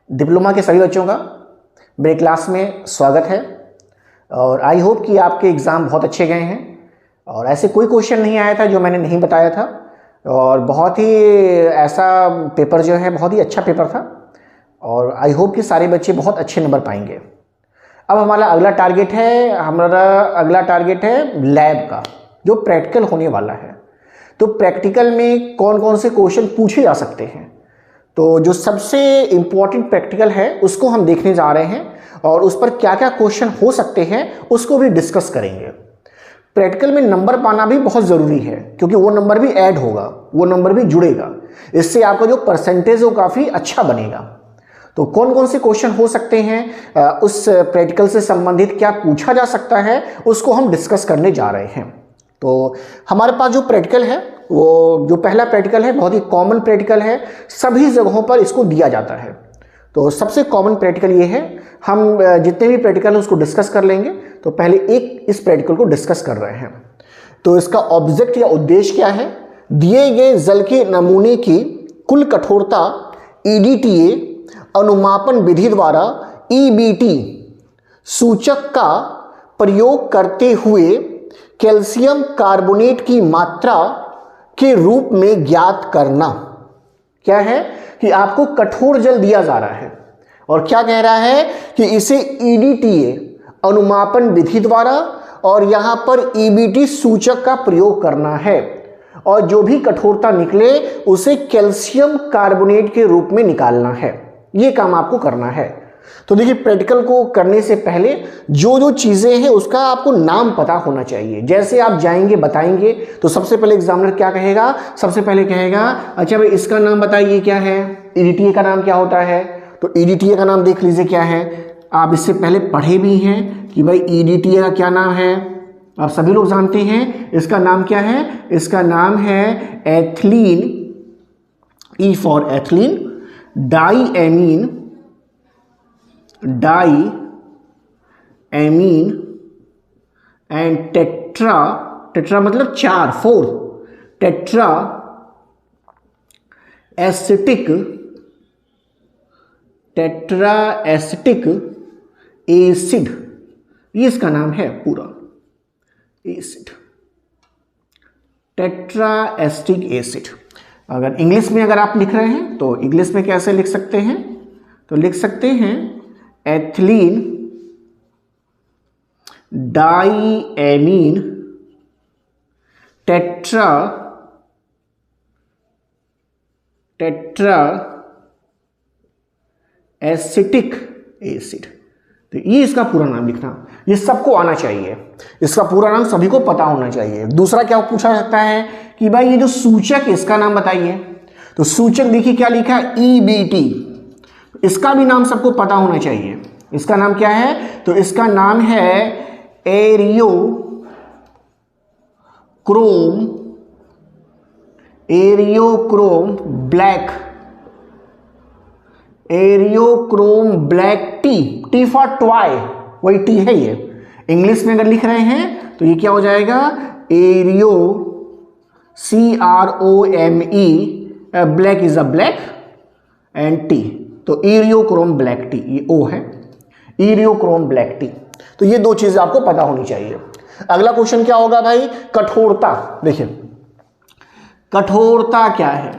Diploma के सभी बच्चों का मेरे क्लास में स्वागत है और आई होप कि आपके एग्ज़ाम बहुत अच्छे गए हैं और ऐसे कोई क्वेश्चन नहीं आया था जो मैंने नहीं बताया था और बहुत ही ऐसा पेपर जो है बहुत ही अच्छा पेपर था और आई होप कि सारे बच्चे बहुत अच्छे नंबर पाएंगे। अब हमारा अगला टारगेट है लैब का, जो प्रैक्टिकल होने वाला है। तो प्रैक्टिकल में कौन कौन से क्वेश्चन पूछे जा सकते हैं, तो जो सबसे इम्पॉर्टेंट प्रैक्टिकल है उसको हम देखने जा रहे हैं और उस पर क्या क्या क्वेश्चन हो सकते हैं उसको भी डिस्कस करेंगे। प्रैक्टिकल में नंबर पाना भी बहुत ज़रूरी है क्योंकि वो नंबर भी ऐड होगा, वो नंबर भी जुड़ेगा, इससे आपका जो परसेंटेज वो काफ़ी अच्छा बनेगा। तो कौन कौन से क्वेश्चन हो सकते हैं, उस प्रैक्टिकल से संबंधित क्या पूछा जा सकता है, उसको हम डिस्कस करने जा रहे हैं। तो हमारे पास जो प्रैक्टिकल है, वो जो पहला प्रैक्टिकल है बहुत ही कॉमन प्रैक्टिकल है, सभी जगहों पर इसको दिया जाता है। तो सबसे कॉमन प्रैक्टिकल ये है, हम जितने भी प्रैक्टिकल हैं उसको डिस्कस कर लेंगे। तो पहले एक इस प्रैक्टिकल को डिस्कस कर रहे हैं। तो इसका ऑब्जेक्ट या उद्देश्य क्या है, दिए गए जल के नमूने की कुल कठोरता EDTA अनुमापन विधि द्वारा EBT सूचक का प्रयोग करते हुए कैल्शियम कार्बोनेट की मात्रा के रूप में ज्ञात करना। क्या है कि आपको कठोर जल दिया जा रहा है और क्या कह रहा है कि इसे EDTA अनुमापन विधि द्वारा और यहां पर EBT सूचक का प्रयोग करना है और जो भी कठोरता निकले उसे कैल्शियम कार्बोनेट के रूप में निकालना है। ये काम आपको करना है। तो देखिए, प्रैक्टिकल को करने से पहले जो जो चीज़ें हैं उसका आपको नाम पता होना चाहिए। जैसे आप जाएंगे बताएंगे तो सबसे पहले एग्जामिनर क्या कहेगा, सबसे पहले कहेगा अच्छा भाई इसका नाम बताइए क्या है, EDTA का नाम क्या होता है। तो EDTA का नाम देख लीजिए क्या है, आप इससे पहले पढ़े भी हैं कि भाई EDTA का क्या नाम है, आप सभी लोग जानते हैं। इसका नाम क्या है, इसका नाम है ethylene, E for ethylene, diamine and tetra मतलब 4 टेट्रा एसिटिक एसिड, ये इसका नाम है पूरा, एसिड, टेट्रा एसिटिक एसिड। अगर इंग्लिश में अगर आप लिख रहे हैं तो इंग्लिश में कैसे लिख सकते हैं, तो लिख सकते हैं एथिलीन डाईएमीन टेट्रा एसिटिक एसिड। तो ये इसका पूरा नाम लिखना, ये सबको आना चाहिए, इसका पूरा नाम सभी को पता होना चाहिए। दूसरा क्या पूछा जाता है कि भाई ये जो सूचक है इसका नाम बताइए। तो सूचक देखिए क्या लिखा है, EBT, इसका भी नाम सबको पता होना चाहिए। इसका नाम क्या है, तो इसका नाम है एरियोक्रोम ब्लैक टी फॉर टॉय, वही टी है ये। इंग्लिश में अगर लिख रहे हैं तो ये क्या हो जाएगा, एरियो CROME, black is a black and T, तो एरियोक्रोम ब्लैक टी, ये O है, एरियोक्रोम ब्लैक टी। तो ये दो चीजें आपको पता होनी चाहिए। अगला क्वेश्चन क्या होगा भाई, कठोरता। देखिए कठोरता क्या है,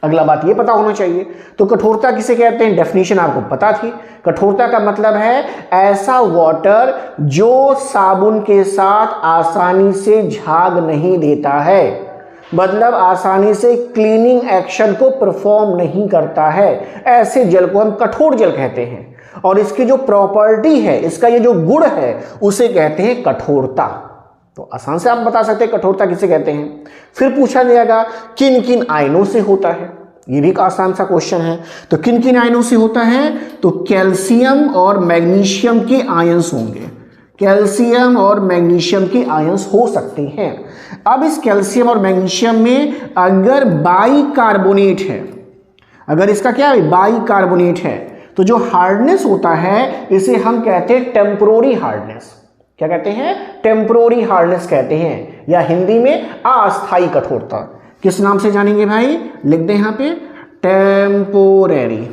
अगला बात ये पता होना चाहिए। तो कठोरता किसे कहते हैं, डेफिनेशन आपको पता थी। कठोरता का मतलब है ऐसा वाटर जो साबुन के साथ आसानी से झाग नहीं देता है, मतलब आसानी से क्लीनिंग एक्शन को परफॉर्म नहीं करता है, ऐसे जल को हम कठोर जल कहते हैं। और इसकी जो प्रॉपर्टी है, इसका ये जो गुण है, उसे कहते हैं कठोरता। तो आसान से आप बता सकते हैं कठोरता किसे कहते हैं। फिर पूछा जाएगा किन किन आयनों से होता है, ये भी एक आसान सा क्वेश्चन है। तो किन किन आयनों से होता है, तो कैल्शियम और मैग्नीशियम के आयंस होंगे, कैल्शियम और मैग्नीशियम के आयंस हो सकते हैं। अब इस कैल्शियम और मैग्नीशियम में अगर बाइकार्बोनेट है, अगर इसका क्या है बाइकार्बोनेट है, तो जो हार्डनेस होता है इसे हम कहते हैं टेम्पोररी हार्डनेस। क्या कहते हैं, टेम्पोररी हार्डनेस कहते हैं, या हिंदी में अस्थायी कठोरता। किस नाम से जानेंगे भाई, लिख दें यहां पे टेम्पोररी,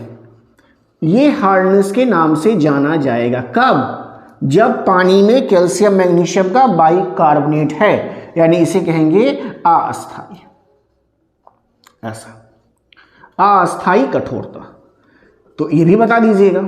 ये हार्डनेस के नाम से जाना जाएगा। कब? जब पानी में कैल्शियम मैग्नीशियम का बाइकार्बोनेट है, यानी इसे कहेंगे अस्थाई। ऐसा अस्थाई कठोरता। तो ये भी बता दीजिएगा।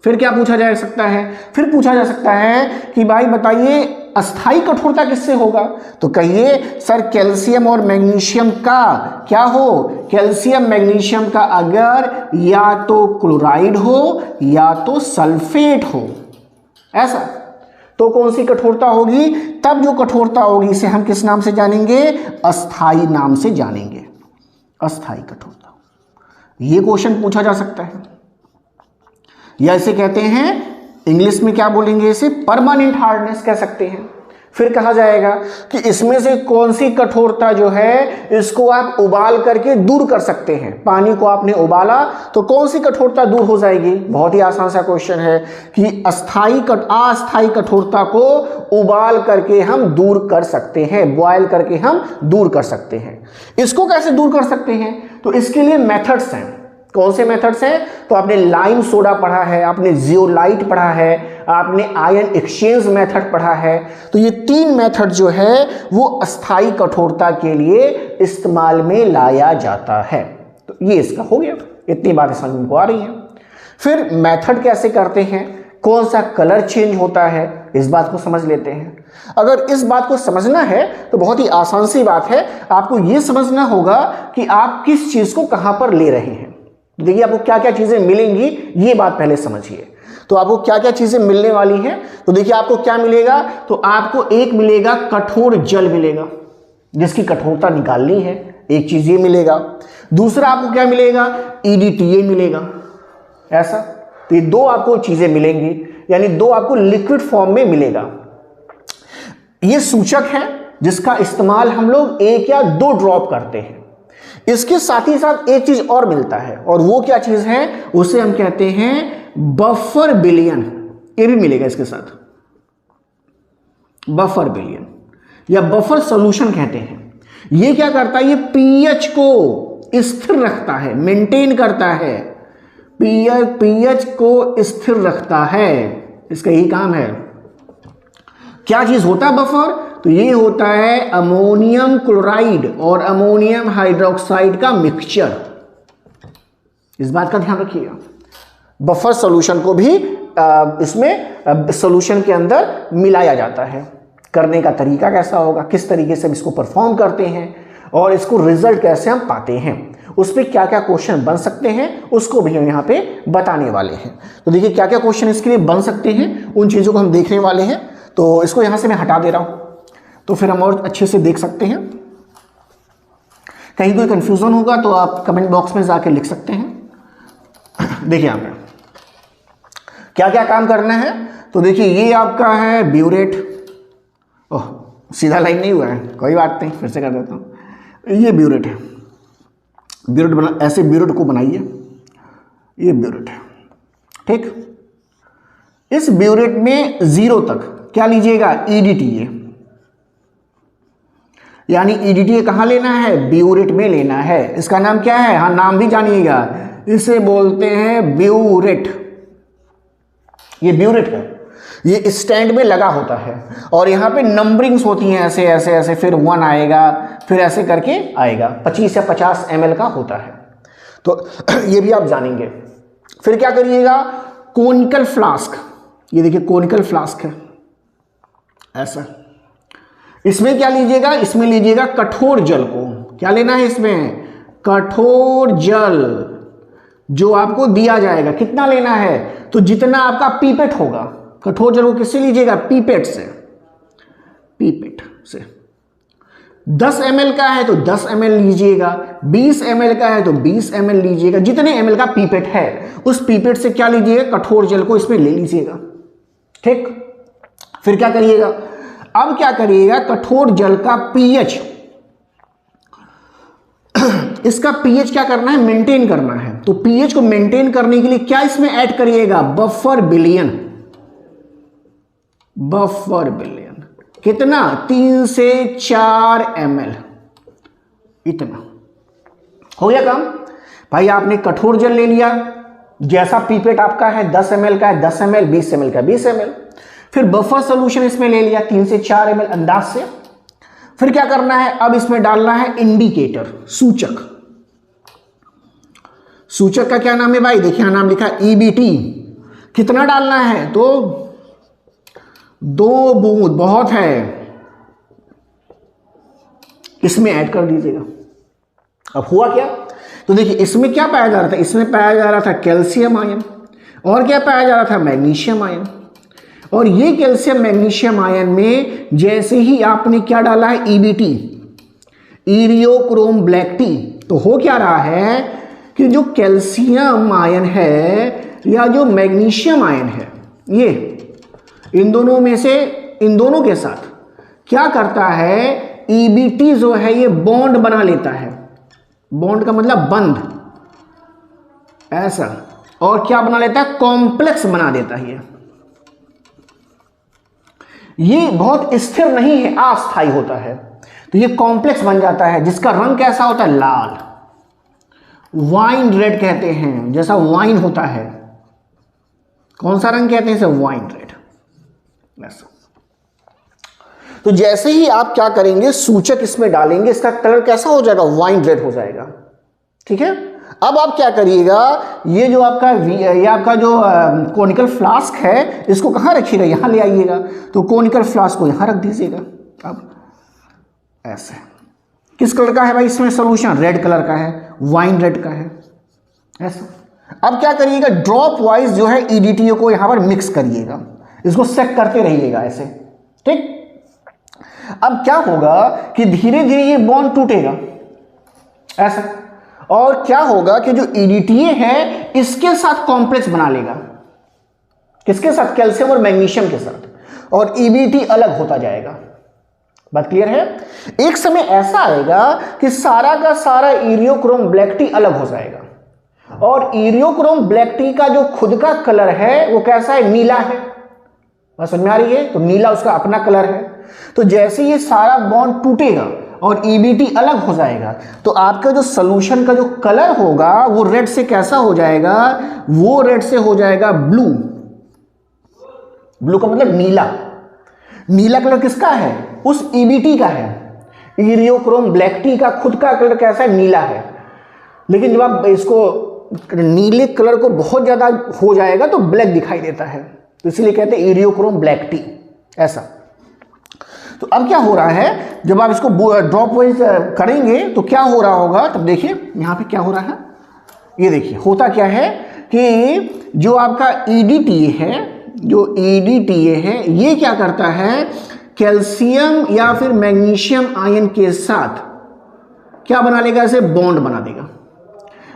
फिर क्या पूछा जा सकता है? फिर पूछा जा सकता है कि भाई बताइए अस्थाई कठोरता किससे होगा? तो कहिए सर कैल्शियम और मैग्नीशियम का क्या हो? कैल्शियम मैग्नीशियम का अगर या तो क्लोराइड हो या तो सल्फेट हो, ऐसा तो कौन सी कठोरता होगी? तब जो कठोरता होगी इसे हम किस नाम से जानेंगे? अस्थाई नाम से जानेंगे। अस्थाई कठोरता। ये क्वेश्चन पूछा जा सकता है, या इसे कहते हैं इंग्लिश में क्या बोलेंगे? इसे परमानेंट हार्डनेस कह सकते हैं। फिर कहा जाएगा कि इसमें से कौन सी कठोरता जो है इसको आप उबाल करके दूर कर सकते हैं। पानी को आपने उबाला तो कौन सी कठोरता दूर हो जाएगी? बहुत ही आसान सा क्वेश्चन है कि अस्थाई कठोरता को उबाल करके हम दूर कर सकते हैं, बॉयल करके हम दूर कर सकते हैं। इसको कैसे दूर कर सकते हैं? तो इसके लिए मेथड्स हैं। कौन से मेथड्स हैं? तो आपने लाइम सोडा पढ़ा है, आपने जियोलाइट पढ़ा है, आपने आयन एक्सचेंज मेथड पढ़ा है। तो ये 3 मेथड जो है वो अस्थाई कठोरता के लिए इस्तेमाल में लाया जाता है। तो ये इसका हो गया, इतनी बातें समझ को आ रही हैं। फिर मेथड कैसे करते हैं, कौन सा कलर चेंज होता है, इस बात को समझ लेते हैं। अगर इस बात को समझना है तो बहुत ही आसान सी बात है, आपको ये समझना होगा कि आप किस चीज को कहां पर ले रहे हैं। देखिए आपको क्या क्या चीजें मिलेंगी ये बात पहले समझिए। तो आपको क्या क्या चीजें मिलने वाली हैं, तो देखिए आपको क्या मिलेगा? तो आपको एक मिलेगा कठोर जल मिलेगा, जिसकी कठोरता निकालनी है, एक चीज ये मिलेगा। दूसरा आपको क्या मिलेगा? EDTA मिलेगा, ऐसा। तो ये 2 आपको चीजें मिलेंगी, यानी 2 आपको लिक्विड फॉर्म में मिलेगा। ये सूचक है जिसका इस्तेमाल हम लोग 1 या 2 ड्रॉप करते हैं। इसके साथ ही साथ एक चीज और मिलता है, और वो क्या चीज है? उसे हम कहते हैं बफर बिलियन। ये भी मिलेगा इसके साथ, बफर बिलियन या बफर सॉल्यूशन कहते हैं। ये क्या करता है? ये पीएच को स्थिर रखता है, मेंटेन करता है, पीएच को स्थिर रखता है, इसका यही काम है। क्या चीज होता है बफर? तो ये होता है अमोनियम क्लोराइड और अमोनियम हाइड्रोक्साइड का मिक्सचर। इस बात का ध्यान रखिएगा। बफर सॉल्यूशन को भी इसमें सॉल्यूशन के अंदर मिलाया जाता है। करने का तरीका कैसा होगा, किस तरीके से हम इसको परफॉर्म करते हैं और इसको रिजल्ट कैसे हम पाते हैं, उस पर क्या क्या क्वेश्चन बन सकते हैं उसको भी हम यहाँ पे बताने वाले हैं। तो देखिए क्या क्या क्वेश्चन इसके लिए बन सकते हैं, उन चीज़ों को हम देखने वाले हैं। तो इसको यहाँ से मैं हटा दे रहा हूँ, तो फिर हम और अच्छे से देख सकते हैं। कहीं कोई कंफ्यूजन होगा तो आप कमेंट बॉक्स में जाके लिख सकते हैं। देखिए यहाँ पे क्या क्या काम करना है। तो देखिए ये आपका है ब्यूरेट। ओह सीधा लाइन नहीं हुआ है, कोई बात नहीं, फिर से कर देता हूँ। ये ब्यूरेट है, ब्यूरेट बना, ऐसे ब्यूरेट को बनाइए, ये ब्यूरेट है, ठीक। इस ब्यूरेट में 0 तक क्या लीजिएगा? EDTA, यानी EDTA कहाँ लेना है? ब्यूरेट में लेना है। इसका नाम क्या है? हाँ नाम भी जानिएगा, इसे बोलते हैं ब्यूरेट। ये ब्यूरेट है, ये स्टैंड में लगा होता है और यहाँ पे नंबरिंग्स होती हैं, ऐसे ऐसे ऐसे, फिर 1 आएगा, फिर ऐसे करके आएगा। 25 या 50 ml का होता है, तो ये भी आप जानेंगे। फिर क्या करिएगा? कोनिकल फ्लास्क, ये देखिए कोनिकल फ्लास्क है ऐसा। इसमें क्या लीजिएगा? इसमें लीजिएगा कठोर जल को। क्या लेना है इसमें? कठोर जल, जो आपको दिया जाएगा। कितना लेना है? तो जितना आपका पीपेट होगा। कठोर जल को किससे लीजिएगा? पीपेट से, पीपेट से। 10 ml का है तो 10 ml लीजिएगा, 20 ml का है तो 20 ml लीजिएगा। जितने ml का पीपेट है उस पीपेट से क्या लीजिएगा? कठोर जल को इसमें ले लीजिएगा, ठीक। फिर क्या करिएगा? अब क्या करिएगा? कठोर जल का पीएच, इसका पीएच क्या करना है? मेंटेन करना है। तो पीएच को मेंटेन करने के लिए क्या इसमें ऐड करिएगा? Buffer billion, buffer billion. कितना? 3 से 4 ml, इतना हो गया काम। भाई आपने कठोर जल ले लिया, जैसा पीपेट आपका है 10 ml का है 10 ml, 20 ml का 20 ml। फिर बफर सोल्यूशन इसमें ले लिया 3 से 4 ml अंदाज से। फिर क्या करना है, अब इसमें डालना है इंडिकेटर, सूचक। सूचक का क्या नाम है भाई, देखिए नाम लिखा EBT। कितना डालना है, तो 2 बूंद, बहुत है, इसमें ऐड कर दीजिएगा। अब हुआ क्या, तो देखिए इसमें क्या पाया जा रहा था, इसमें पाया जा रहा था कैल्शियम आयन, और क्या पाया जा रहा था, मैग्नीशियम आयन। और ये कैल्शियम मैग्नीशियम आयन में जैसे ही आपने क्या डाला है, EBT, इरियोक्रोम ब्लैक टी, तो हो क्या रहा है कि जो कैल्शियम आयन है या जो मैग्नीशियम आयन है, ये इन दोनों में से, इन दोनों के साथ क्या करता है, EBT जो है ये बॉन्ड बना लेता है। बॉन्ड का मतलब बंध, ऐसा, और क्या बना लेता है, कॉम्प्लेक्स बना देता है। ये बहुत स्थिर नहीं है, अस्थायी होता है, तो ये कॉम्प्लेक्स बन जाता है, जिसका रंग कैसा होता है, लाल, वाइन रेड कहते हैं, जैसा वाइन होता है। कौन सा रंग कहते हैं इसे, वाइन रेड। ऐसा, तो जैसे ही आप क्या करेंगे, सूचक इसमें डालेंगे, इसका कलर कैसा हो जाएगा, वाइन रेड हो जाएगा। ठीक है, अब आप क्या करिएगा, ये जो आपका ये आपका जो कोनिकल फ्लास्क है, इसको कहाँ रखिएगा, यहाँ ले आइएगा। तो कोनिकल फ्लास्क को यहाँ रख दीजिएगा। अब ऐसे, किस कलर का है भाई इसमें सोल्यूशन, रेड कलर का है, वाइन रेड का है, ऐसा। अब क्या करिएगा, ड्रॉप वाइज जो है EDTA को यहाँ पर मिक्स करिएगा, इसको सेट करते रहिएगा ऐसे। ठीक, अब क्या होगा कि धीरे धीरे ये बॉन्ड टूटेगा, ऐसा, और क्या होगा कि जो EDTA है इसके साथ कॉम्प्लेक्स बना लेगा, किसके साथ, कैल्शियम और मैग्नीशियम के साथ, और EBT अलग होता जाएगा। बात क्लियर है। एक समय ऐसा आएगा कि सारा का सारा इरियोक्रोम ब्लैक टी अलग हो जाएगा, और इरियोक्रोम ब्लैक टी का जो खुद का कलर है वो कैसा है, नीला है। बात समझ में आ रही है, तो नीला उसका अपना कलर है। तो जैसे ये सारा बॉन्ड टूटेगा और EBT अलग हो जाएगा, तो आपका जो सोल्यूशन का जो कलर होगा वो रेड से कैसा हो जाएगा, वो रेड से हो जाएगा ब्लू। ब्लू का मतलब नीला। नीला कलर किसका है, उस EBT का है। इरियोक्रोम ब्लैक टी का खुद का कलर कैसा है, नीला है। लेकिन जब आप इसको नीले कलर को बहुत ज्यादा हो जाएगा तो ब्लैक दिखाई देता है, तो इसलिए कहते हैं इरियोक्रोम ब्लैक टी, ऐसा। तो अब क्या हो रहा है, जब आप इसको ड्रॉप वाइज करेंगे तो क्या हो रहा होगा, तब देखिए यहां पे क्या हो रहा है। ये देखिए होता क्या है कि जो आपका EDTA है, जो EDTA है ये क्या करता है, कैल्शियम या फिर मैग्नीशियम आयन के साथ क्या बना लेगा, इसे बॉन्ड बना देगा।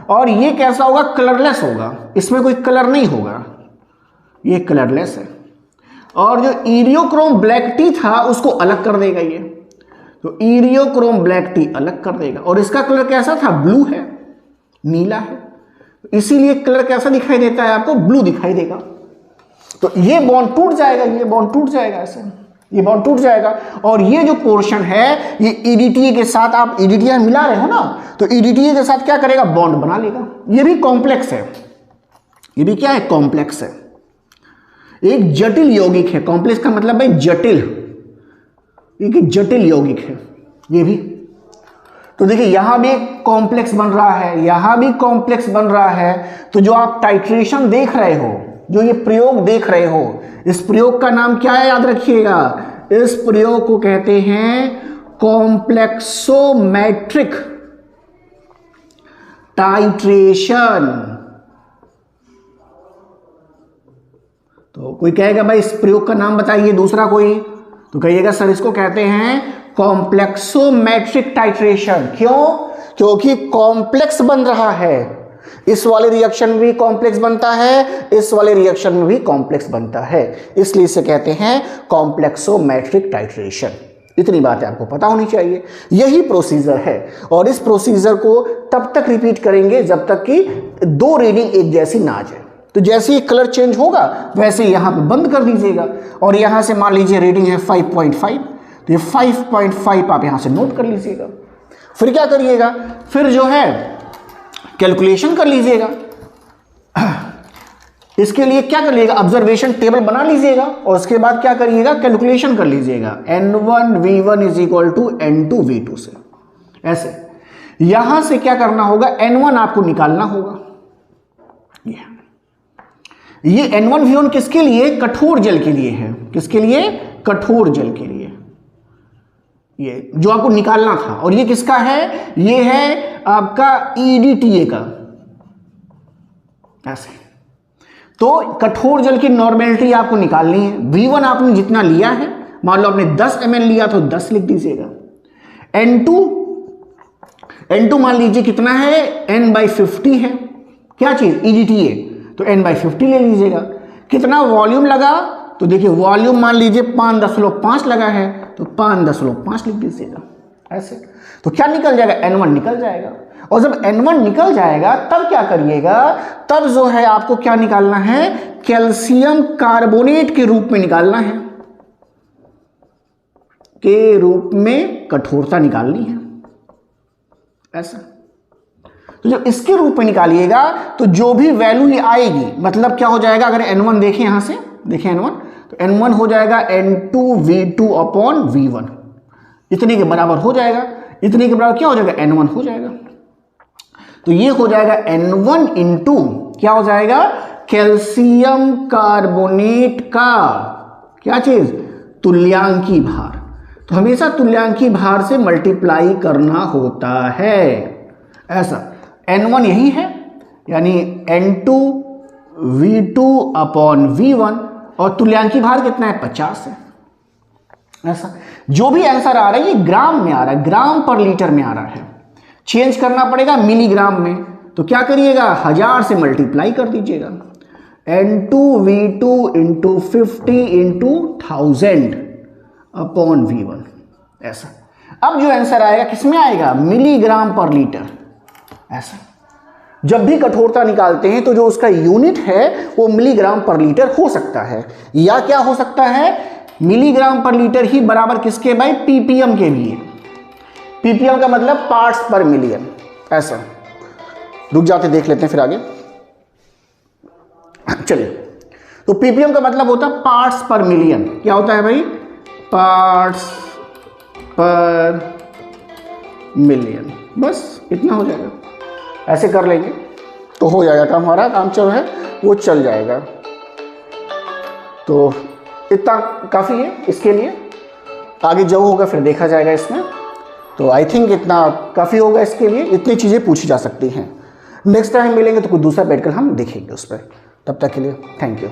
और ये कैसा होगा, कलरलेस होगा, इसमें कोई कलर नहीं होगा, ये कलरलेस है। और जो इरियोक्रोम ब्लैक टी था उसको अलग कर देगा ये, तो इरियोक्रोम ब्लैक टी अलग कर देगा। और इसका कलर कैसा था, ब्लू है, नीला है, इसीलिए कलर कैसा दिखाई देता है आपको, ब्लू दिखाई देगा। तो ये बॉन्ड टूट जाएगा, ये बॉन्ड टूट जाएगा, ऐसे ये बॉन्ड टूट जाएगा। और ये जो पोर्शन है ये EDTA के साथ, आप EDTA मिला रहे हो ना, तो EDTA के साथ क्या करेगा, बॉन्ड बना लेगा। ये भी कॉम्प्लेक्स है, ये भी क्या है, कॉम्प्लेक्स है, एक जटिल यौगिक है। कॉम्प्लेक्स का मतलब भाई जटिल, एक जटिल यौगिक है ये भी। तो देखिए यहां भी एक कॉम्प्लेक्स बन रहा है, यहां भी कॉम्प्लेक्स बन रहा है। तो जो आप टाइट्रेशन देख रहे हो, जो ये प्रयोग देख रहे हो, इस प्रयोग का नाम क्या है, याद रखिएगा, इस प्रयोग को कहते हैं कॉम्प्लेक्सोमेट्रिक टाइट्रेशन। तो कोई कहेगा भाई इस प्रयोग का नाम बताइए दूसरा कोई, तो कहिएगा सर इसको कहते हैं कॉम्प्लेक्सोमेट्रिक टाइट्रेशन। क्यों, क्योंकि कॉम्प्लेक्स बन रहा है, इस वाले रिएक्शन में भी कॉम्प्लेक्स बनता है, इस वाले रिएक्शन में भी कॉम्प्लेक्स बनता है, इसलिए इसे कहते हैं कॉम्प्लेक्सोमेट्रिक टाइट्रेशन। इतनी बातें आपको पता होनी चाहिए। यही प्रोसीजर है, और इस प्रोसीजर को तब तक रिपीट करेंगे जब तक कि दो रीडिंग एक जैसी ना आ जाए। तो जैसे ही कलर चेंज होगा वैसे यहां पे बंद कर दीजिएगा, और यहां से मान लीजिए रीडिंग है 5.5, तो ये 5.5 आप यहां से नोट कर लीजिएगा। फिर क्या करिएगा, फिर जो है कैलकुलेशन कर लीजिएगा। इसके लिए क्या कर लीजिएगा, ऑब्जर्वेशन टेबल बना लीजिएगा और उसके बाद क्या करिएगा, कैलकुलेशन कर लीजिएगा N1V1 is equal to N2V2 से। ऐसे यहां से क्या करना होगा, N1 आपको निकालना होगा। ये N1V1 किसके लिए, कठोर जल के लिए है। किसके लिए, कठोर जल के लिए, ये जो आपको निकालना था। और ये किसका है, ये है आपका EDTA का। ऐसे तो कठोर जल की नॉर्मेलिटी आपको निकालनी है। V1 आपने जितना लिया है, मान लो आपने 10 ml लिया तो 10 लिख दीजिएगा। N2 मान लीजिए कितना है, N/50 है। क्या चीज, EDTA, तो N/50 ले लीजिएगा। कितना वॉल्यूम लगा, तो देखिए वॉल्यूम मान लीजिए 5.5 लगा है, तो 5.5 लिख दीजिएगा। ऐसे तो क्या निकल जाएगा, N1 निकल जाएगा। और जब N1 निकल जाएगा तब क्या करिएगा, तब जो है आपको क्या निकालना है, कैल्शियम कार्बोनेट के रूप में निकालना है, के रूप में कठोरता निकालनी है। ऐसा तो जब इसके रूप में निकालिएगा तो जो भी वैल्यू ये आएगी, मतलब क्या हो जाएगा, अगर N1 देखें, यहां से देखें N1, तो N1 हो जाएगा N2V2/V1, इतने के बराबर हो जाएगा। इतने के बराबर क्या हो जाएगा, N1 हो जाएगा। तो ये हो जाएगा N1 इंटू क्या हो जाएगा, कैल्शियम कार्बोनेट का क्या चीज, तुल्यांकी भार। तो हमेशा तुल्यांकी भार से मल्टीप्लाई करना होता है। ऐसा N1 यही है, यानी N2V2/V1 और तुल्यांकी भार कितना है, 50 है। ऐसा जो भी आंसर आ रहा है ये ग्राम में आ रहा है, ग्राम पर लीटर में आ रहा है। चेंज करना पड़ेगा मिलीग्राम में, तो क्या करिएगा, 1000 से मल्टीप्लाई कर दीजिएगा। N2V2 × 50 × 1000/V1। ऐसा अब जो आंसर आएगा किसमें आएगा, मिलीग्राम पर लीटर। ऐसा जब भी कठोरता निकालते हैं तो जो उसका यूनिट है वो मिलीग्राम पर लीटर हो सकता है, या क्या हो सकता है, मिलीग्राम पर लीटर ही बराबर किसके भाई, ppm के भी है। ppm का मतलब पार्ट्स पर मिलियन। ऐसा रुक जाते देख लेते हैं फिर आगे। चलिए, तो ppm का मतलब होता है पार्ट्स पर मिलियन। क्या होता है भाई, पार्ट्स पर मिलियन। बस इतना हो जाएगा, ऐसे कर लेंगे तो हो जाएगा काम, हमारा काम जो है वो चल जाएगा। तो इतना काफ़ी है इसके लिए, आगे जो होगा फिर देखा जाएगा इसमें। तो आई थिंक इतना काफ़ी होगा इसके लिए, इतनी चीज़ें पूछी जा सकती हैं। नेक्स्ट टाइम मिलेंगे तो कोई दूसरा प्रैक्टिकल हम देखेंगे उस पर। तब तक के लिए थैंक यू।